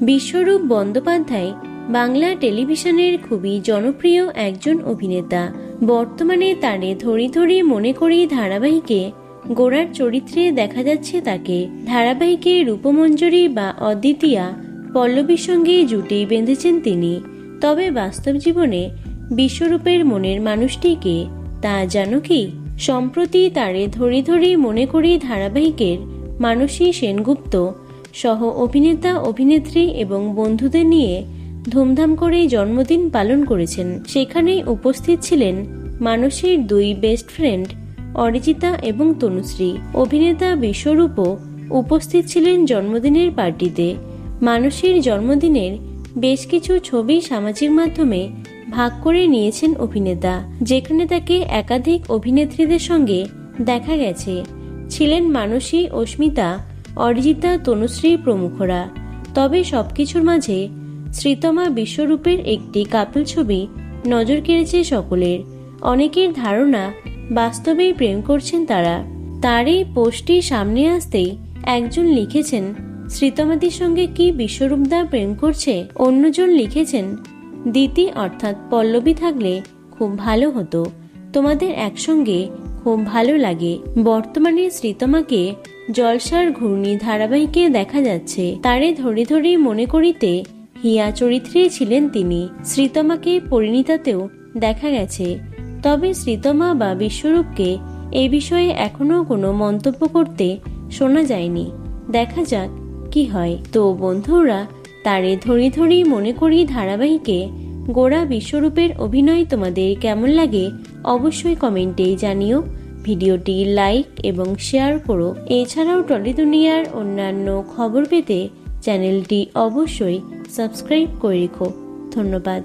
বিশ্বরূপ বন্দ্যোপাধ্যায় বাংলা টেলিভিশনের খুবই জনপ্রিয় একজন অভিনেতা। বর্তমানে তারে ধরি ধরি মনে করি ধারাবাহিকে গোড়ার চরিত্রে দেখা যাচ্ছে তাকে। ধারাবাহিকে রূপমঞ্জরি বা অদ্বিতীয়া পল্লবীর সঙ্গে জুটি বেঁধেছেন তিনি। তবে বাস্তব জীবনে বিশ্বরূপের মনের মানুষটিকে তা জানো কি? সম্প্রতি তারে ধরি ধরি মনে করি ধারাবাহিকের মানসী সেনগুপ্ত সহ অভিনেতা অভিনেত্রী এবং বন্ধুদের নিয়ে ধুমধাম করে জন্মদিন পালন করেছেন। সেখানেই উপস্থিত ছিলেন মানসীর দুই বেস্ট ফ্রেন্ড অরিজিতা এবং তনুশ্রী। অভিনেতা বিশ্বরূপও উপস্থিত ছিলেন জন্মদিনের পার্টিতে। মানসীর জন্মদিনের বেশ কিছু ছবি সামাজিক মাধ্যমে ভাগ করে নিয়েছেন অভিনেতা, যেখানে তাকে একাধিক অভিনেত্রীদের সঙ্গে দেখা গেছে। ছিলেন মানসী, অস্মিতা, অরিজিতা, তনুশ্রী প্রমুখরা। তবে সবকিছুর মাঝে শ্রীতমা বিশ্বরূপের একটি কাপল ছবি নজর কেড়েছে সকলের। অনেকের ধারণা বাস্তবেই প্রেম করছেন তারা। তার এই পোস্টটি সামনে আসতেই একজন লিখেছেন, শ্রীতমাদির সঙ্গে কি বিশ্বরূপদা প্রেম করছে? অন্যজন লিখেছেন, দিতি অর্থাৎ পল্লবী থাকলে খুব ভালো হতো, তোমাদের একসঙ্গে খুব ভালো লাগে। বর্তমানে শ্রীতমাকে জলসার ঘূর্ণি ধারাবাহিকে দেখা যাচ্ছে। তারে ধরে ধরে মনে করিতে হিয়া চরিত্রে ছিলেন তিনি। শ্রীতমাকে পরিণীতাতেও দেখা গেছে। তবে শ্রীতমা বা বিশ্বরূপকে এ বিষয়ে এখনো কোনো মন্তব্য করতে শোনা যায়নি। দেখা যাক কি হয়। তো বন্ধুরা, তারে ধরি ধরি মনে করি ধারাবাহিকে গোড়া বিশ্বরূপের অভিনয় তোমাদের কেমন লাগে অবশ্যই কমেন্টে জানিও। ভিডিওটি লাইক এবং শেয়ার করো। এছাড়াও টলি দুনিয়ার অন্যান্য খবর পেতে চ্যানেলটি অবশ্যই সাবস্ক্রাইব করে রেখো। ধন্যবাদ।